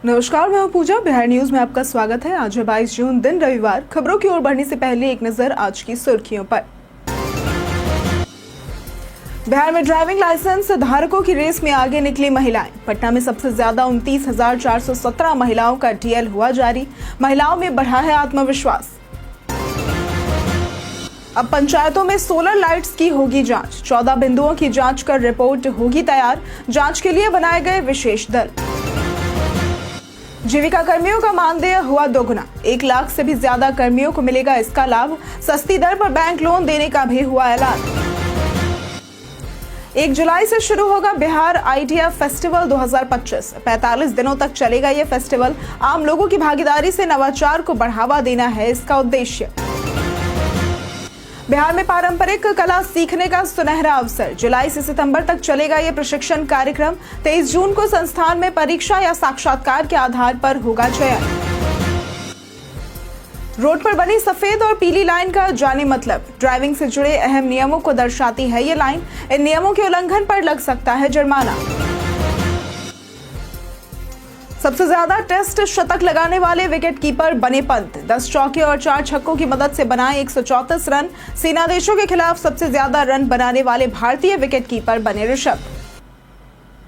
नमस्कार, मैं हूं पूजा। बिहार न्यूज में आपका स्वागत है। आज है 22 जून, दिन रविवार। खबरों की ओर बढ़ने से पहले एक नजर आज की सुर्खियों पर। बिहार में ड्राइविंग लाइसेंस धारकों की रेस में आगे निकली महिलाएं। पटना में सबसे ज्यादा 29,417 महिलाओं का डीएल हुआ जारी। महिलाओं में बढ़ा है आत्मविश्वास। अब पंचायतों में सोलर लाइट्स की होगी जांच। 14 बिंदुओं की जांच कर रिपोर्ट होगी तैयार। जांच के लिए बनाए गए विशेष दल। जीविका कर्मियों का मानदेय हुआ दोगुना। 1 लाख से भी ज्यादा कर्मियों को मिलेगा इसका लाभ। सस्ती दर पर बैंक लोन देने का भी हुआ ऐलान। 1 जुलाई से शुरू होगा बिहार आइडिया फेस्टिवल 2025। 45 दिनों तक चलेगा ये फेस्टिवल। आम लोगों की भागीदारी से नवाचार को बढ़ावा देना है इसका उद्देश्य। बिहार में पारंपरिक कला सीखने का सुनहरा अवसर। जुलाई से सितंबर तक चलेगा ये प्रशिक्षण कार्यक्रम। 23 जून को संस्थान में परीक्षा या साक्षात्कार के आधार पर होगा चयन। रोड पर बनी सफेद और पीली लाइन का जाने मतलब। ड्राइविंग से जुड़े अहम नियमों को दर्शाती है ये लाइन। इन नियमों के उल्लंघन पर लग सकता है जुर्माना। सबसे ज्यादा टेस्ट शतक लगाने वाले विकेटकीपर बने पंत। 10 चौके और 4 छक्कों की मदद से बनाए 134 रन। सेना देशों के खिलाफ सबसे ज्यादा रन बनाने वाले भारतीय विकेटकीपर बने ऋषभ।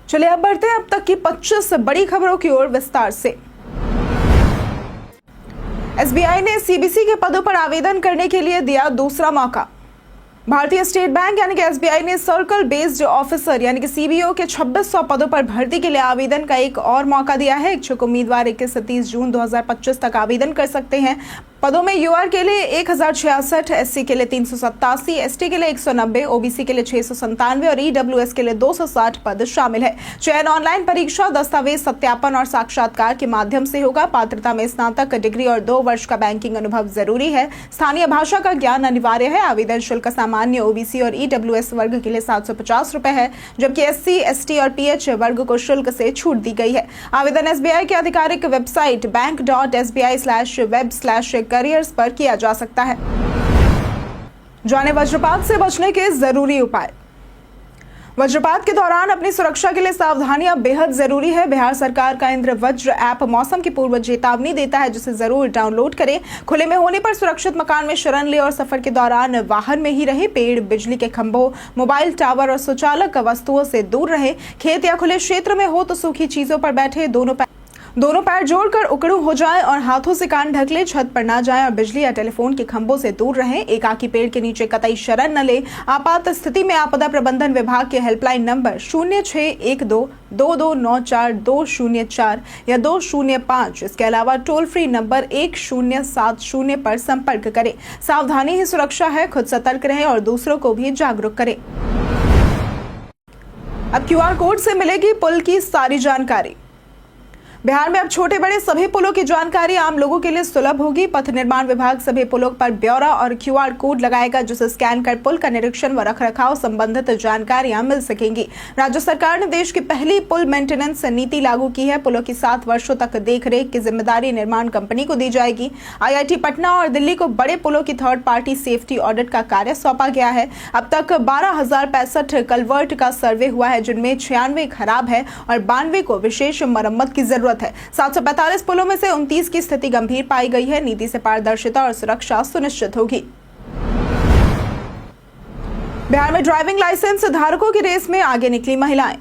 चलिए अब बढ़ते हैं अब तक की 25 बड़ी खबरों की ओर विस्तार से। एसबीआई ने सीबीसी के पदों पर आवेदन करने के लिए दिया दूसरा मौका। भारतीय स्टेट बैंक यानी कि एसबीआई ने सर्कल बेस्ड ऑफिसर यानी कि सीबीओ के 2600 पदों पर भर्ती के लिए आवेदन का एक और मौका दिया है। इच्छुक उम्मीदवार 21 से 30 जून 2025 तक आवेदन कर सकते हैं। पदों में यूआर के लिए 1066, एससी के लिए 387, एसटी के लिए 190, ओबीसी के लिए 697 और ईडब्ल्यूएस के लिए 260 पद शामिल है। चयन ऑनलाइन परीक्षा, दस्तावेज सत्यापन और साक्षात्कार के माध्यम से होगा। पात्रता में स्नातक डिग्री और 2 वर्ष का बैंकिंग अनुभव जरूरी है। स्थानीय भाषा का ज्ञान अनिवार्य है। आवेदन शुल्क सामान्य ओबीसी और ईडब्ल्यूएस वर्ग के लिए 750 रुपए है, जबकि एससी, एसटी और पीएच वर्ग को शुल्क से छूट दी गई है। आवेदन एसबीआई की आधिकारिक वेबसाइट bank.sbi/web/careers पर किया जा सकता है। जाने वज्रपात से बचने के जरूरी उपाय। वज्रपात के दौरान अपनी सुरक्षा के लिए सावधानियां बेहद जरूरी है। बिहार सरकार का इंद्र वज्र ऐप मौसम की पूर्व चेतावनी देता है, जिसे जरूर डाउनलोड करें। खुले में होने पर सुरक्षित मकान में शरण ले और सफर के दौरान वाहन में ही रहे। पेड़, बिजली के खंभों, मोबाइल टावर और सुचालक वस्तुओं से दूर रहे। खेत या खुले क्षेत्र में हो तो सूखी चीजों पर बैठे। दोनों पैर जोड़कर उकड़ू हो जाएं और हाथों से कान ढक ले। छत पर ना जाएं और बिजली या टेलीफोन के खंभों से दूर रहें। एकाकी पेड़ के नीचे कतई शरण न ले। आपात स्थिति में आपदा प्रबंधन विभाग के हेल्पलाइन नंबर 0612-2294-204 या 205, इसके अलावा टोल फ्री नंबर 1070 पर संपर्क करें। सावधानी ही सुरक्षा है। खुद सतर्क रहें और दूसरों को भी जागरूक करें। अब क्यूआर कोड से मिलेगी पुल की सारी जानकारी। बिहार में अब छोटे बड़े सभी पुलों की जानकारी आम लोगों के लिए सुलभ होगी। पथ निर्माण विभाग सभी पुलों पर ब्यौरा और क्यूआर कोड लगाएगा, जिसे स्कैन कर पुल का निरीक्षण व रखरखाव संबंधित जानकारियां मिल सकेंगी। राज्य सरकार ने देश की पहली पुल मेंटेनेंस नीति लागू की है। पुलों की 7 वर्षों तक देखरेख की जिम्मेदारी निर्माण कंपनी को दी जाएगी। आईआईटी पटना और दिल्ली को बड़े पुलों की थर्ड पार्टी सेफ्टी ऑडिट का कार्य सौंपा गया है। अब तक 12,065 कलवर्ट का सर्वे हुआ है, जिनमें 96 खराब है और 92 को विशेष मरम्मत की जरूरत है। 745 पुलों में से 29 की स्थिति गंभीर पाई गई है। नीति से पारदर्शिता और सुरक्षा सुनिश्चित होगी। बिहार में ड्राइविंग लाइसेंस धारकों की रेस में आगे निकली महिलाएं।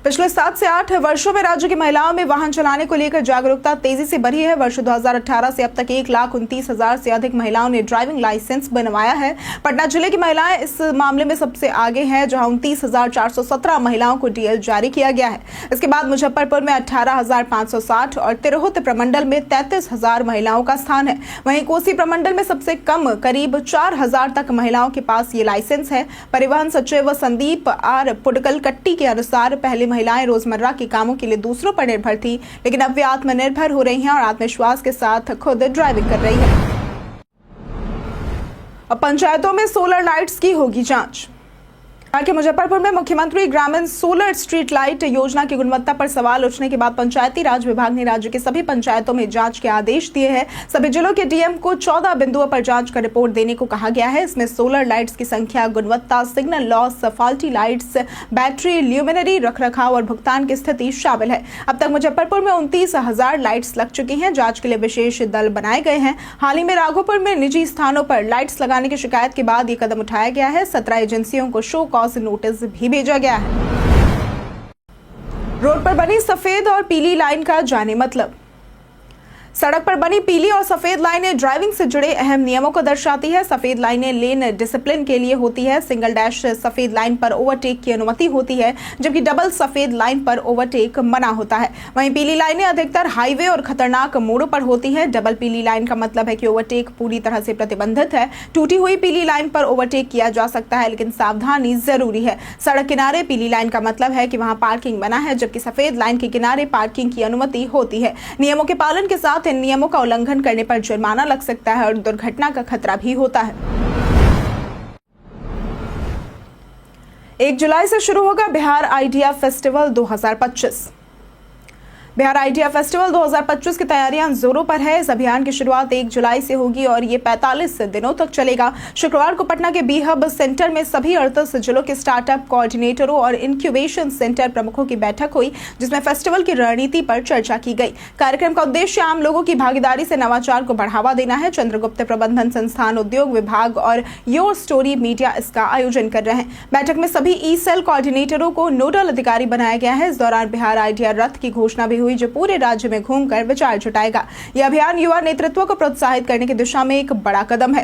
पिछले 7 से 8 वर्षों में राज्य की महिलाओं में वाहन चलाने को लेकर जागरूकता तेजी से बढ़ी है। वर्ष 2018 से अब तक 1,29,000 से अधिक महिलाओं ने ड्राइविंग लाइसेंस बनवाया है। पटना जिले की महिलाएं इस मामले में सबसे आगे हैं, जहां 29,417 महिलाओं को डीएल जारी किया गया है। इसके बाद मुजफ्फरपुर में 18,560 और तिरहुत प्रमंडल में 33,000 महिलाओं का स्थान है। वहीं कोसी प्रमंडल में सबसे कम करीब 4,000 तक महिलाओं के पास ये लाइसेंस है। परिवहन सचिव संदीप आर पुडकलकट्टी के अनुसार पहले महिलाएं रोजमर्रा के कामों के लिए दूसरों पर निर्भर थी, लेकिन अब वे आत्मनिर्भर हो रही हैं और आत्मविश्वास के साथ खुद ड्राइविंग कर रही हैं। अब पंचायतों में सोलर लाइट्स की होगी जांच। के मुजफ्फरपुर में मुख्यमंत्री ग्रामीण सोलर स्ट्रीट लाइट योजना की गुणवत्ता पर सवाल उठने के बाद पंचायती राज विभाग ने राज्य के सभी पंचायतों में जांच के आदेश दिए हैं। सभी जिलों के डीएम को 14 बिंदुओं पर जांच कर रिपोर्ट देने को कहा गया है। इसमें सोलर लाइट्स की संख्या, गुणवत्ता, signal loss, faulty lights, battery, luminary रखरखाव और भुगतान की स्थिति शामिल है। अब तक मुजफ्फरपुर में 29,000 लाइट्स लग चुकी हैं। जांच के लिए विशेष दल बनाए गए हैं। हाल ही में राघोपुर में निजी स्थानों पर लाइट्स लगाने की शिकायत के बाद ये कदम उठाया गया है। 17 एजेंसियों को शो कॉज नोटिस भी भेजा गया है। रोड पर बनी सफेद और पीली लाइन का जाने मतलब। सड़क पर बनी पीली और सफेद लाइनें ड्राइविंग से जुड़े अहम नियमों को दर्शाती है। सफेद लाइनें लेन डिसिप्लिन के लिए होती है। सिंगल डैश सफेद लाइन पर ओवरटेक की अनुमति होती है, जबकि डबल सफेद लाइन पर ओवरटेक मना होता है। वहीं पीली लाइनें अधिकतर हाईवे और खतरनाक मोड़ों पर होती है। डबल पीली लाइन का मतलब है कि ओवरटेक पूरी तरह से प्रतिबंधित है। टूटी हुई पीली लाइन पर ओवरटेक किया जा सकता है, लेकिन सावधानी जरूरी है। सड़क किनारे पीली लाइन का मतलब है कि वहां पार्किंग मना है, जबकि सफेद लाइन के किनारे पार्किंग की अनुमति होती है। नियमों के पालन के साथ इन नियमों का उल्लंघन करने पर जुर्माना लग सकता है और दुर्घटना का खतरा भी होता है। 1 जुलाई से शुरू होगा Bihar idea festival 2025। Bihar idea festival 2025 की तैयारियां जोरों पर है। इस अभियान की शुरुआत 1 जुलाई से होगी और ये 45 दिनों तक चलेगा। शुक्रवार को पटना के बी हब सेंटर में सभी 38 जिलों के स्टार्टअप कोऑर्डिनेटरों और इंक्यूबेशन सेंटर प्रमुखों की बैठक हुई, जिसमें फेस्टिवल की रणनीति पर चर्चा की गई। कार्यक्रम का उद्देश्य आम लोगों की भागीदारी से नवाचार को बढ़ावा देना है। चंद्रगुप्त प्रबंधन संस्थान, उद्योग विभाग और योर स्टोरी मीडिया इसका आयोजन कर रहे हैं। बैठक में सभी ई सेल कोऑर्डिनेटरों को नोडल अधिकारी बनाया गया है। इस दौरान बिहार आइडिया रथ की घोषणा भी जो पूरे राज्य में घूमकर विचार जुटाएगा। यह अभियान युवा नेतृत्व को प्रोत्साहित करने की दिशा में एक बड़ा कदम है।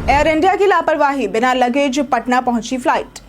एयर इंडिया की लापरवाही, बिना लगेज पटना पहुंची फ्लाइट।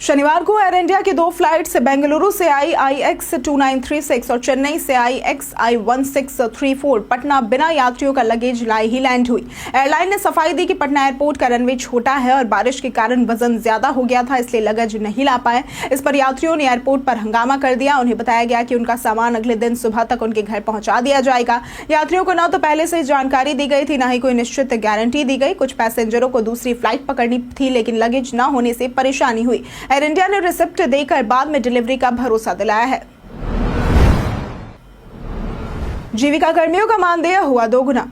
शनिवार को एयर इंडिया की 2 फ्लाइट्स बेंगलुरु से आई IX2936 और चेन्नई से आई XI1634 पटना बिना यात्रियों का लगेज लाए ही लैंड हुई। एयरलाइन ने सफाई दी कि पटना एयरपोर्ट का रनवे छोटा है और बारिश के कारण वजन ज्यादा हो गया था, इसलिए लगेज नहीं ला पाए। इस पर यात्रियों ने एयरपोर्ट पर हंगामा कर दिया। उन्हें बताया गया कि उनका सामान अगले दिन सुबह तक उनके घर पहुंचा दिया जाएगा। यात्रियों को न तो पहले से जानकारी दी गई थी, न ही कोई निश्चित गारंटी दी गई। कुछ पैसेंजरों को दूसरी फ्लाइट पकड़नी थी, लेकिन लगेज न होने से परेशानी हुई। एयर इंडिया ने रिसिप्ट देकर बाद में डिलीवरी का भरोसा दिलाया है। जीविका कर्मियों का मानदेय हुआ 2 गुना।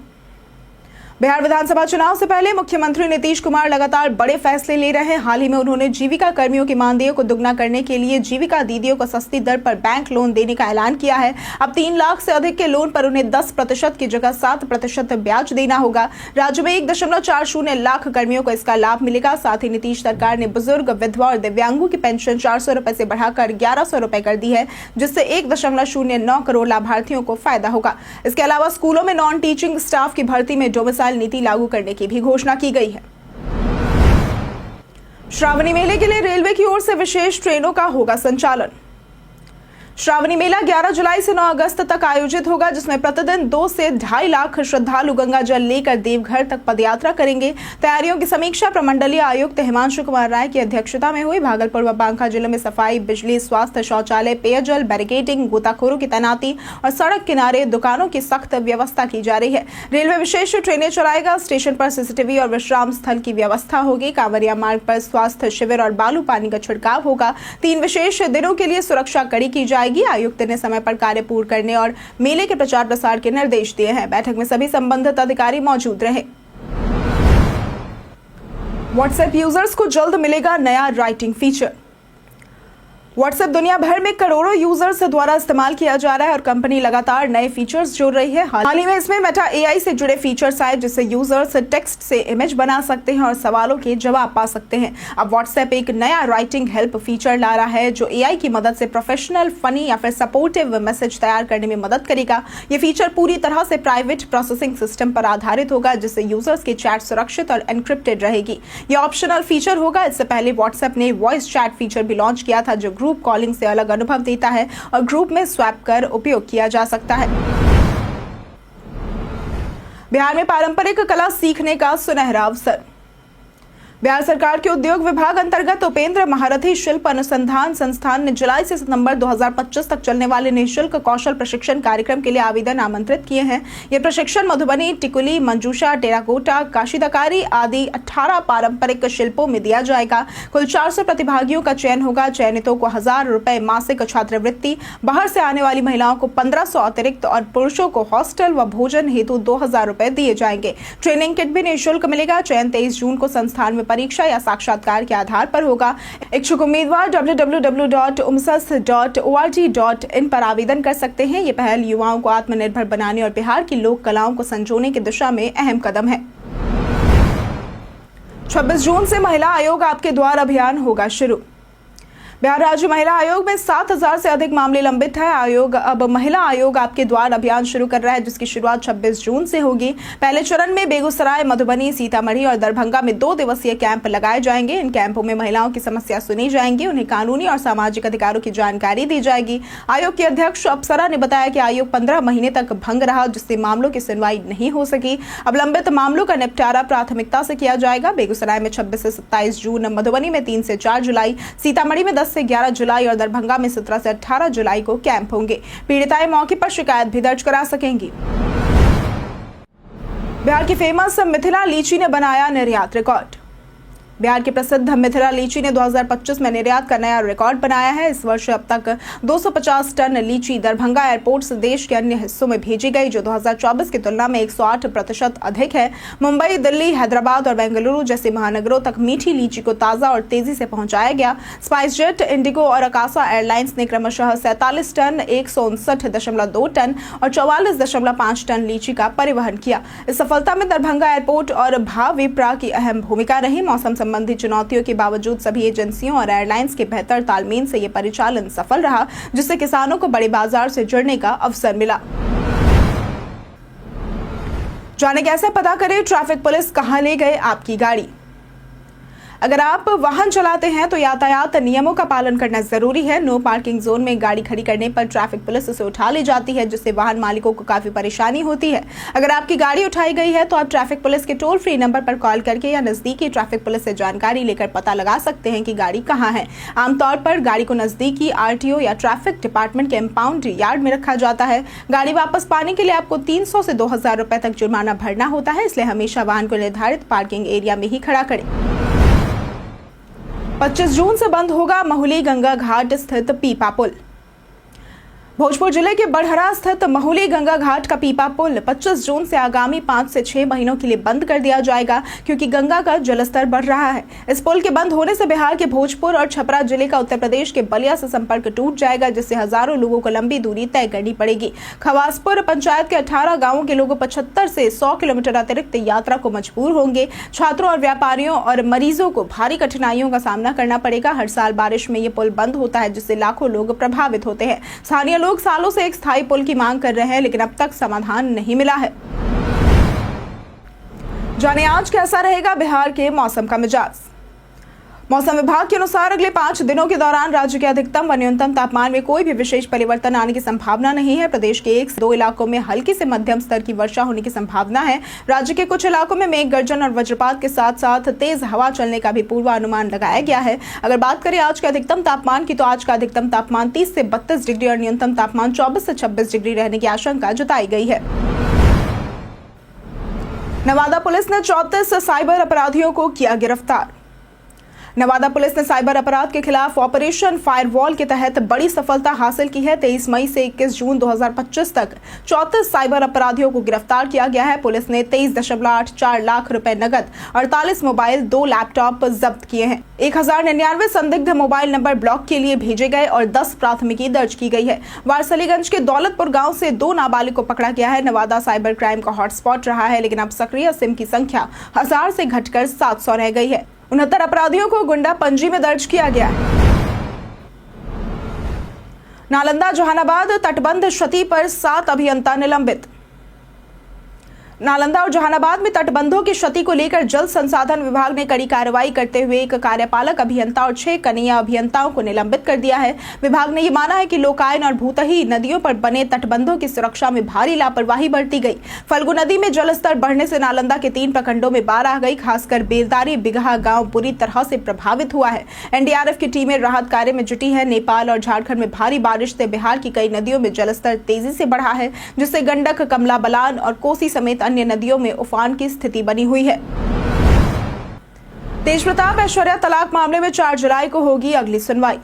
बिहार विधानसभा चुनाव से पहले मुख्यमंत्री नीतीश कुमार लगातार बड़े फैसले ले रहे हैं। हाल ही में उन्होंने जीविका कर्मियों के मानदेय को दुगना करने के लिए जीविका दीदियों को सस्ती दर पर बैंक लोन देने का ऐलान किया है। अब 3 लाख से अधिक के लोन पर उन्हें 10% की जगह 7% ब्याज देना होगा। राज्य में 1.40 लाख कर्मियों को इसका लाभ मिलेगा। साथ ही नीतीश सरकार ने बुजुर्ग, विधवा और दिव्यांगों की पेंशन 400 रुपए से बढ़ाकर 1100 रुपए कर दी है, जिससे 1.09 करोड़ लाभार्थियों को फायदा होगा। इसके अलावा स्कूलों में नॉन टीचिंग स्टाफ की भर्ती में डोमिसाइल नीति लागू करने की भी घोषणा की गई है। श्रावणी मेले के लिए रेलवे की ओर से विशेष ट्रेनों का होगा संचालन। श्रावणी मेला 11 जुलाई से 9 अगस्त तक आयोजित होगा, जिसमें प्रतिदिन 2 से 2.5 लाख श्रद्धालु गंगा जल लेकर देवघर तक पदयात्रा करेंगे। तैयारियों की समीक्षा प्रमंडलीय आयुक्त हिमांशु कुमार राय की अध्यक्षता में हुई। भागलपुर व बांका जिले में सफाई, बिजली, स्वास्थ्य, शौचालय, पेयजल, बैरिकेडिंग, गोताखोरों की तैनाती और सड़क किनारे दुकानों की सख्त व्यवस्था की जा रही है। रेलवे विशेष ट्रेनें चलाएगा। स्टेशन पर सीसीटीवी और विश्राम स्थल की व्यवस्था होगी। कांवरिया मार्ग पर स्वास्थ्य शिविर और बालू पानी का छिड़काव होगा। 3 विशेष दिनों के लिए सुरक्षा कड़ी की जाएगी। आयुक्त ने समय पर कार्य पूर्ण करने और मेले के प्रचार प्रसार के निर्देश दिए हैं। बैठक में सभी संबंधित अधिकारी मौजूद रहे। व्हाट्सएप यूजर्स को जल्द मिलेगा नया राइटिंग फीचर। व्हाट्सएप दुनिया भर में करोड़ों यूजर्स द्वारा इस्तेमाल किया जा रहा है और कंपनी लगातार नए फीचर्स जोड़ रही है। हाल ही में इसमें मेटा एआई से जुड़े फीचर्स आए, जिससे यूजर्स टेक्स्ट से इमेज बना सकते हैं और सवालों के जवाब पा सकते हैं। अब व्हाट्सएप एक नया राइटिंग हेल्प फीचर ला रहा है, जो एआई की मदद से प्रोफेशनल, फनी या फिर सपोर्टिव मैसेज तैयार करने में मदद करेगा। ये फीचर पूरी तरह से प्राइवेट प्रोसेसिंग सिस्टम पर आधारित होगा, जिससे यूजर्स की चैट सुरक्षित और एनक्रिप्टेड रहेगी। यह ऑप्शनल फीचर होगा। इससे पहले व्हाट्सएप ने वॉइस चैट फीचर भी लॉन्च किया था, जो ग्रुप कॉलिंग से अलग अनुभव देता है और ग्रुप में स्वैप कर उपयोग किया जा सकता है। बिहार में पारंपरिक कला सीखने का सुनहरा अवसर। बिहार सरकार के उद्योग विभाग अंतर्गत उपेंद्र महारथी शिल्प अनुसंधान संस्थान ने जुलाई से सितंबर 2025 तक चलने वाले निःशुल्क कौशल प्रशिक्षण कार्यक्रम के लिए आवेदन आमंत्रित किए हैं। यह प्रशिक्षण मधुबनी, टिकुली, मंजूषा, टेराकोटा, काशीदकारी आदि 18 पारंपरिक शिल्पों में दिया जाएगा। कुल 400 प्रतिभागियों का चयन होगा। चयनितों को 1000 रुपए मासिक छात्रवृत्ति, बाहर से आने वाली महिलाओं को 1500 अतिरिक्त और पुरुषों को हॉस्टल व भोजन हेतु 2000 रुपए दिए जाएंगे। ट्रेनिंग किट भी निःशुल्क मिलेगा। चयन 23 जून को संस्थान में परीक्षा या साक्षात्कार के आधार पर होगा। इच्छुक उम्मीदवार www.umsas.org.in पर आवेदन कर सकते हैं। ये पहल युवाओं को आत्मनिर्भर बनाने और बिहार की लोक कलाओं को संजोने की दिशा में अहम कदम है। 26 जून से महिला आयोग आपके द्वार अभियान होगा शुरू। बिहार राज्य महिला आयोग में 7000 से अधिक मामले लंबित है। आयोग अब महिला आयोग आपके द्वार अभियान शुरू कर रहा है, जिसकी शुरुआत 26 जून से होगी। पहले चरण में बेगूसराय, मधुबनी, सीतामढ़ी और दरभंगा में 2 दिवसीय कैंप लगाए जाएंगे। इन कैंपों में महिलाओं की समस्या सुनी जाएंगी, उन्हें कानूनी और सामाजिक अधिकारों की जानकारी दी जाएगी। आयोग के अध्यक्ष अप्सरा ने बताया कि आयोग 15 महीने तक भंग रहा, जिससे मामलों की सुनवाई नहीं हो सकी। अब लंबित मामलों का निपटारा प्राथमिकता से किया जाएगा। बेगूसराय में 26 से 27 जून, मधुबनी में 3 से 4 जुलाई, सीतामढ़ी में 10 से 11 जुलाई और दरभंगा में 17 से 18 जुलाई को कैंप होंगे। पीड़िताएं मौके पर शिकायत भी दर्ज करा सकेंगी। बिहार की फेमस मिथिला लीची ने बनाया निर्यात रिकॉर्ड। बिहार की प्रसिद्ध मिथिला लीची ने 2025 में निर्यात का नया रिकॉर्ड बनाया है। इस वर्ष अब तक 250 टन लीची दरभंगा एयरपोर्ट से देश के अन्य हिस्सों में भेजी गई, जो 2024 की तुलना में 108% अधिक है। मुंबई, दिल्ली, हैदराबाद और बेंगलुरु जैसे महानगरों तक मीठी लीची को ताजा और तेजी से पहुंचाया गया। स्पाइस जेट, इंडिगो और अकासा एयरलाइंस ने क्रमशः 47 टन, 159.2 टन और 44.5 टन लीची का परिवहन किया। इस सफलता में दरभंगा एयरपोर्ट और भाविप्रा की अहम भूमिका रही। मौसम संबंधी चुनौतियों के बावजूद सभी एजेंसियों और एयरलाइंस के बेहतर तालमेल से यह परिचालन सफल रहा, जिससे किसानों को बड़े बाजार से जुड़ने का अवसर मिला। जाने कैसे पता करें ट्रैफिक पुलिस कहां ले गए आपकी गाड़ी। अगर आप वाहन चलाते हैं तो यातायात नियमों का पालन करना जरूरी है। नो पार्किंग जोन में गाड़ी खड़ी करने पर ट्रैफिक पुलिस उसे उठा ले जाती है, जिससे वाहन मालिकों को काफी परेशानी होती है। अगर आपकी गाड़ी उठाई गई है तो आप ट्रैफिक पुलिस के टोल फ्री नंबर पर कॉल करके या नजदीकी ट्रैफिक पुलिस से जानकारी लेकर पता लगा सकते हैं कि गाड़ी कहाँ है। आमतौर पर गाड़ी को नजदीकी RTO या ट्रैफिक डिपार्टमेंट के इम्पाउंड यार्ड में रखा जाता है। गाड़ी वापस पाने के लिए आपको 300 से 2000 रुपए तक जुर्माना भरना होता है, इसलिए हमेशा वाहन को निर्धारित पार्किंग एरिया में ही खड़ा करें। 25 जून से बंद होगा महुली गंगा घाट स्थित पीपा पुल। भोजपुर जिले के बड़हरा स्थित महुली गंगा घाट का पीपा पुल 25 जून से आगामी 5 से 6 महीनों के लिए बंद कर दिया जाएगा, क्योंकि गंगा का जलस्तर बढ़ रहा है। इस पुल के बंद होने से बिहार के भोजपुर और छपरा जिले का उत्तर प्रदेश के बलिया से संपर्क टूट जाएगा, जिससे हजारों लोगों को लंबी दूरी तय करनी पड़ेगी। खवासपुर पंचायत के 18 गाँवों के लोग 75 से 100 किलोमीटर अतिरिक्त यात्रा को मजबूर होंगे। छात्रों और व्यापारियों और मरीजों को भारी कठिनाइयों का सामना करना पड़ेगा। हर साल बारिश में ये पुल बंद होता है, जिससे लाखों लोग प्रभावित होते हैं। स्थानीय लोग सालों से एक स्थायी पुल की मांग कर रहे हैं, लेकिन अब तक समाधान नहीं मिला है। जाने आज कैसा रहेगा बिहार के मौसम का मिजाज। मौसम विभाग के अनुसार अगले 5 दिनों के दौरान राज्य के अधिकतम व न्यूनतम तापमान में कोई भी विशेष परिवर्तन आने की संभावना नहीं है। प्रदेश के 1 से 2 इलाकों में हल्की से मध्यम स्तर की वर्षा होने की संभावना है। राज्य के कुछ इलाकों में मेघ गर्जन और वज्रपात के साथ साथ तेज हवा चलने का भी पूर्वानुमान लगाया गया है। अगर बात करें आज के अधिकतम तापमान की, तो आज का अधिकतम तापमान 30 से 32 डिग्री और न्यूनतम तापमान 24 से 26 डिग्री रहने की आशंका जताई गई है। नवादा पुलिस ने 34 साइबर अपराधियों को किया गिरफ्तार। नवादा पुलिस ने साइबर अपराध के खिलाफ ऑपरेशन फायरवॉल के तहत बड़ी सफलता हासिल की है। 23 मई से 21 जून 2025 तक 34 साइबर अपराधियों को गिरफ्तार किया गया है। पुलिस ने 23.84 लाख रुपए नकद, 48 मोबाइल, 2 लैपटॉप जब्त किए हैं। 1099 संदिग्ध मोबाइल नंबर ब्लॉक के लिए भेजे गए और 10 प्राथमिकी दर्ज की गई है। वारसलीगंज के दौलतपुर गाँव से 2 नाबालिग को पकड़ा गया है। नवादा साइबर क्राइम का हॉटस्पॉट रहा है, लेकिन अब सक्रिय सिम की संख्या 1000 से घटकर 700 रह गई है। 69 अपराधियों को गुंडा पंजी में दर्ज किया गया है। नालंदा जहानाबाद तटबंध क्षति पर 7 अभियंता निलंबित। नालंदा और जहानाबाद में तटबंधों की क्षति को लेकर जल संसाधन विभाग ने कड़ी कार्रवाई करते हुए एक कार्यपालक अभियंता और 6 कनीय अभियंताओं को निलंबित कर दिया है। विभाग ने ये माना है कि लोकायन और भूतही नदियों पर बने तटबंधों की सुरक्षा में भारी लापरवाही बरती गई। फल्गु नदी में जलस्तर बढ़ने से नालंदा के 3 प्रखंडों में बाढ़ आ गई। खासकर बेलदारी बिगहा गांव बुरी तरह से प्रभावित हुआ है। एनडीआरएफ की टीमें राहत कार्य में जुटी है। नेपाल और झारखंड में भारी बारिश से बिहार की कई नदियों में जलस्तर तेजी से बढ़ा है, जिससे गंडक, कमला बलान और कोसी समेत अन्य नदियों में उफान की स्थिति बनी हुई है। तेजप्रताप ऐश्वर्या तलाक मामले में 4 जुलाई को होगी अगली सुनवाई।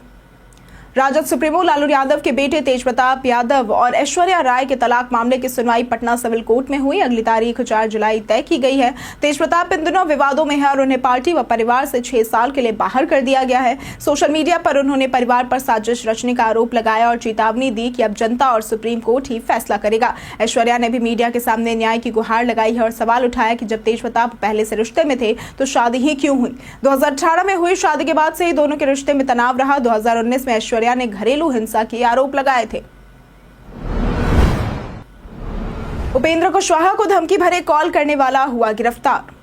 राजद सुप्रीमो लालू यादव के बेटे तेजप्रताप यादव और ऐश्वर्या राय के तलाक मामले की सुनवाई पटना सिविल कोर्ट में हुई। अगली तारीख 4 जुलाई तय की गई है। तेजप्रताप इन दिनों विवादों में है और उन्हें पार्टी व परिवार से 6 साल के लिए बाहर कर दिया गया है। सोशल मीडिया पर उन्होंने परिवार पर साजिश रचने का आरोप लगाया और चेतावनी दी कि अब जनता और सुप्रीम कोर्ट ही फैसला करेगा। ऐश्वर्या ने भी मीडिया के सामने न्याय की गुहार लगाई है और सवाल उठाया कि जब तेजप्रताप पहले से रिश्ते में थे तो शादी ही क्यों हुई। 2018 में हुई शादी के बाद से ही दोनों के रिश्ते में तनाव रहा। 2019 में ऐश्वर्या ने घरेलू हिंसा के आरोप लगाए थे। उपेंद्र कुशवाहा को धमकी भरे कॉल करने वाला हुआ गिरफ्तार।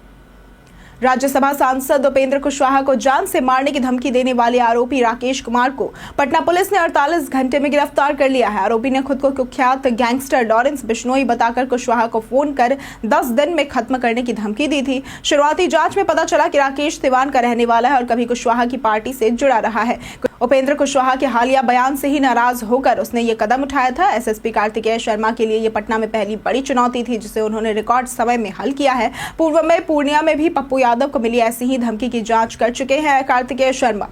राज्यसभा सांसद उपेंद्र कुशवाहा को जान से मारने की धमकी देने वाले आरोपी राकेश कुमार को पटना पुलिस ने 48 घंटे में गिरफ्तार कर लिया है। आरोपी ने खुद को कुख्यात गैंगस्टर लॉरेंस बिश्नोई बताकर कुशवाहा को फोन कर 10 दिन में खत्म करने की धमकी दी थी। शुरुआती जांच में पता चला कि राकेश सिवान का रहने वाला है और कभी कुशवाहा की पार्टी से जुड़ा रहा है। उपेंद्र कुशवाहा के हालिया बयान से ही नाराज होकर उसने ये कदम उठाया था। एसएसपी कार्तिकेय शर्मा के लिए ये पटना में पहली बड़ी चुनौती थी, जिसे उन्होंने रिकॉर्ड समय में हल किया है। पूर्व में पूर्णिया में भी पप्पू यादव को मिली ऐसी ही धमकी की जांच कर चुके हैं कार्तिकेय शर्मा।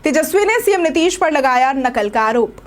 तेजस्वी ने सीएम नीतीश पर लगाया नकल का आरोप।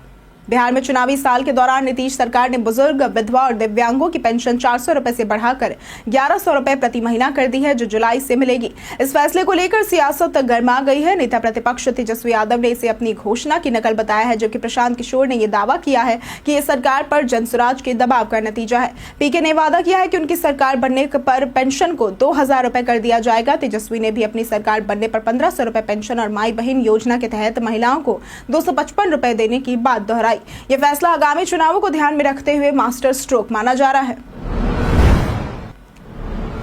बिहार में चुनावी साल के दौरान नीतीश सरकार ने बुजुर्ग, विधवा और दिव्यांगों की पेंशन 400 रुपए से बढ़ाकर 1100 रुपए प्रति महीना कर दी है, जो जुलाई से मिलेगी। इस फैसले को लेकर सियासत गर्मा गई है। नेता प्रतिपक्ष तेजस्वी यादव ने इसे अपनी घोषणा की नकल बताया है, जबकि प्रशांत किशोर ने यह दावा किया है कि यह सरकार पर जनसुराज के दबाव का नतीजा है। पीके ने वादा किया है कि उनकी सरकार बनने पर पेंशन को 2000 रुपए कर दिया जाएगा। तेजस्वी ने भी अपनी सरकार बनने पर 1500 रुपए पेंशन और माई बहन योजना के तहत महिलाओं को 255 रुपए देने की बात दोहराई। यह फैसला आगामी चुनावों को ध्यान में रखते हुए मास्टर स्ट्रोक माना जा रहा है।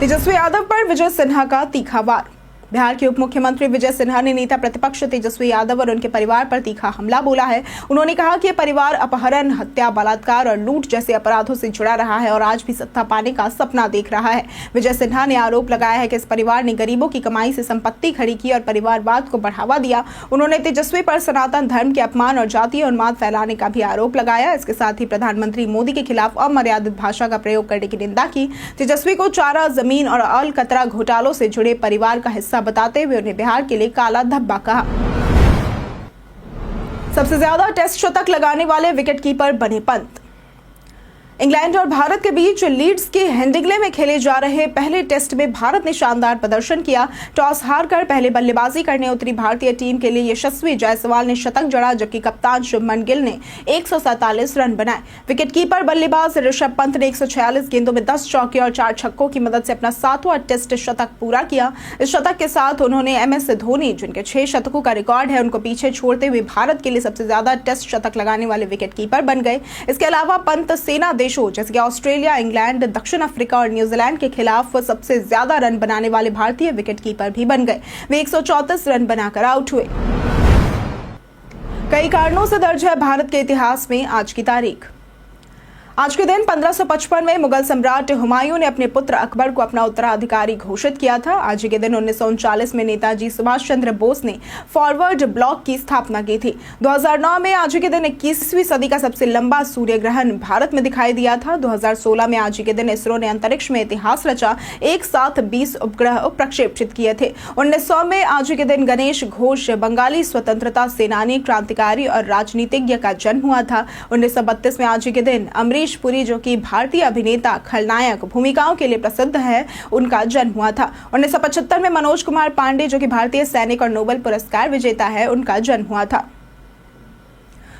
तेजस्वी यादव पर विजय सिन्हा का तीखा वार। बिहार के उप मुख्यमंत्री विजय सिन्हा ने नेता प्रतिपक्ष तेजस्वी यादव और उनके परिवार पर तीखा हमला बोला है। उन्होंने कहा कि यह परिवार अपहरण, हत्या, बलात्कार और लूट जैसे अपराधों से जुड़ा रहा है और आज भी सत्ता पाने का सपना देख रहा है। विजय सिन्हा ने आरोप लगाया है कि इस परिवार ने गरीबों की कमाई से संपत्ति खड़ी की और परिवारवाद को बढ़ावा दिया। उन्होंने तेजस्वी पर सनातन धर्म के अपमान और जातीय उन्माद फैलाने का भी आरोप लगाया। इसके साथ ही प्रधानमंत्री मोदी के खिलाफ अमर्यादित भाषा का प्रयोग करने की निंदा की। तेजस्वी को चारा, जमीन और अलकतरा घोटालों से जुड़े परिवार का हिस्सा बताते हुए उन्हें बिहार के लिए काला धब्बा कहा। सबसे ज्यादा टेस्ट शतक लगाने वाले विकेटकीपर बने पंत। इंग्लैंड और भारत के बीच लीड्स के हेडिंग्ले में खेले जा रहे पहले टेस्ट में भारत ने शानदार प्रदर्शन किया। टॉस हारकर पहले बल्लेबाजी करने उतरी भारतीय टीम के लिए यशस्वी जायसवाल ने शतक जड़ा, जबकि कप्तान शुभमन गिल ने 147 रन बनाए। विकेटकीपर बल्लेबाज ऋषभ पंत ने 146 गेंदों में 10 चौके और 4 छक्कों की मदद से अपना 7वां टेस्ट शतक पूरा किया। इस शतक के साथ उन्होंने MS धोनी, जिनके 6 शतकों का रिकॉर्ड है, उनको पीछे छोड़ते हुए भारत के लिए सबसे ज्यादा टेस्ट शतक लगाने वाले विकेटकीपर बन गए। इसके अलावा पंत सेना देशों जैसे कि ऑस्ट्रेलिया, इंग्लैंड, दक्षिण अफ्रीका और न्यूजीलैंड के खिलाफ सबसे ज्यादा रन बनाने वाले भारतीय विकेटकीपर भी बन गए। वे 134 रन बनाकर आउट हुए। कई कारणों से दर्ज है भारत के इतिहास में आज की तारीख। आज के दिन 1555 में मुगल सम्राट हुमायूं ने अपने पुत्र अकबर को अपना उत्तराधिकारी घोषित किया था। आज के दिन 1939 में नेताजी सुभाष चंद्र बोस ने फॉरवर्ड ब्लॉक की स्थापना की थी। 2009 में आज के दिन 21वीं सदी का सबसे लंबा सूर्य ग्रहण भारत में दिखाई दिया था। 2016 में आज के दिन इसरो ने अंतरिक्ष में इतिहास रचा, एक साथ 20 उपग्रह प्रक्षेपित किए थे। 1900 में आज के दिन गणेश घोष बंगाली स्वतंत्रता सेनानी, क्रांतिकारी और राजनीतिज्ञ का जन्म हुआ था। 1932 में आज के दिन अमरीश पुरी, जो कि भारतीय अभिनेता, खलनायक भूमिकाओं के लिए प्रसिद्ध है, उनका जन्म हुआ था। 1975 में मनोज कुमार पांडे, जो कि भारतीय सैनिक और नोबेल पुरस्कार विजेता है, उनका जन्म हुआ था।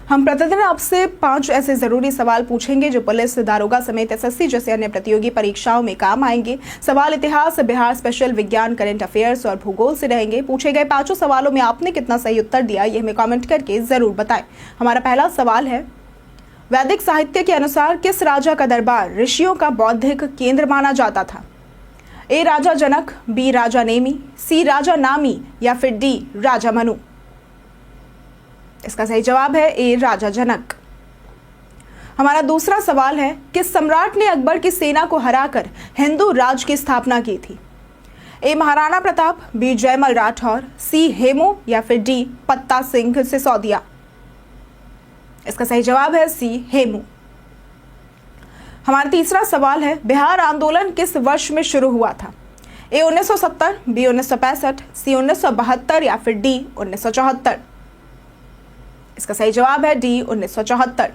हम प्रतिदिन आपसे 5 ऐसे जरूरी सवाल पूछेंगे जो पुलिस, दारोगा समेत SSC जैसे अन्य प्रतियोगी परीक्षाओं में काम आएंगे। सवाल इतिहास, बिहार स्पेशल, विज्ञान, करंट अफेयर्स और भूगोल से रहेंगे। पूछे गए 5 सवालों में आपने कितना सही उत्तर दिया, ये हमें कमेंट करके जरूर बताएं। हमारा पहला सवाल है, वैदिक साहित्य के अनुसार किस राजा का दरबार ऋषियों का बौद्धिक केंद्र माना जाता था? ए राजा जनक, बी राजा नेमी, सी राजा नामी या फिर डी राजा मनु? इसका सही जवाब है ए राजा जनक। हमारा दूसरा सवाल है, किस सम्राट ने अकबर की सेना को हराकर हिंदू राज की स्थापना की थी? ए महाराणा प्रताप, बी जयमल राठौर, सी हेमू या फिर डी पत्ता सिंह सिसोदिया? इसका सही जवाब है सी हेमू। हमारा तीसरा सवाल है, बिहार आंदोलन किस वर्ष में शुरू हुआ था? ए 1970, बी 1965, सी 1972 या फिर डी 1974? इसका सही जवाब है डी 1974।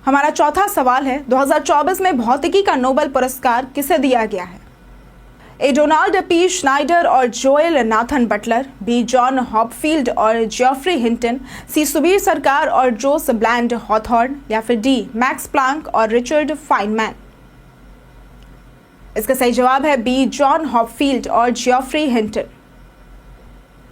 हमारा चौथा सवाल है, 2024 में भौतिकी का नोबेल पुरस्कार किसे दिया गया है? ए डोनाल्ड पी श्नाइडर और Joel Nathan Butler, B John Hopfield और Geoffrey Hinton, C Subir Sarkar और जोस ब्लैंड हॉथॉर्न या फिर डी मैक्स प्लांक और रिचर्ड फाइनमैन? इसका सही जवाब है बी जॉन हॉपफील्ड और जेफरी हिंटन।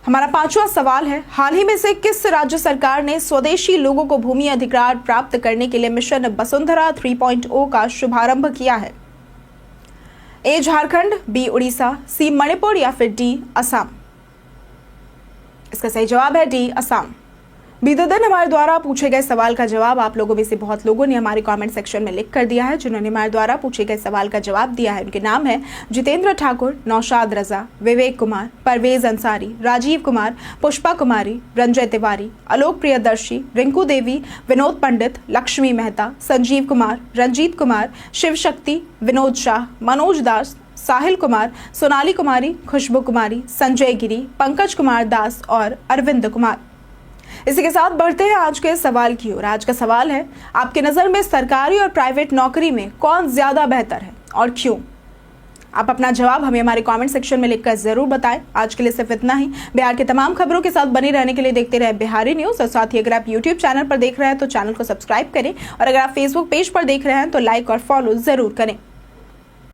हमारा पांचवा सवाल है, हाल ही में से किस राज्य सरकार ने स्वदेशी लोगों को भूमि अधिकार प्राप्त करने के लिए मिशन वसुंधरा 3.0 का शुभारंभ किया है? ए झारखंड, बी उड़ीसा, सी मणिपुर या फिर डी असम? इसका सही जवाब है डी असम। बीते दिन हमारे द्वारा पूछे गए सवाल का जवाब आप लोगों में से बहुत लोगों ने हमारे कमेंट सेक्शन में लिख कर दिया है। जिन्होंने हमारे द्वारा पूछे गए सवाल का जवाब दिया है उनके नाम है जितेंद्र ठाकुर, नौशाद रजा, विवेक कुमार, परवेज अंसारी, राजीव कुमार, पुष्पा कुमारी, रंजय तिवारी, आलोक प्रियदर्शी, रिंकू देवी, विनोद पंडित, लक्ष्मी मेहता, संजीव कुमार, रंजीत कुमार, शिव शक्ति, विनोद शाह, मनोज दास, साहिल कुमार, सोनाली कुमारी, खुशबू कुमारी, संजय गिरी, पंकज कुमार दास और अरविंद कुमार। इसी के साथ बढ़ते हैं आज के सवाल की ओर। आज का सवाल है, आपके नज़र में सरकारी और प्राइवेट नौकरी में कौन ज्यादा बेहतर है और क्यों? आप अपना जवाब हमें हमारे कमेंट सेक्शन में लिखकर जरूर बताएं। आज के लिए सिर्फ इतना ही। बिहार के तमाम खबरों के साथ बने रहने के लिए देखते रहे बिहारी न्यूज़। और साथ ही अगर आप यूट्यूब चैनल पर देख रहे हैं तो चैनल को सब्सक्राइब करें और अगर आप फेसबुक पेज पर देख रहे हैं तो लाइक और फॉलो जरूर करें।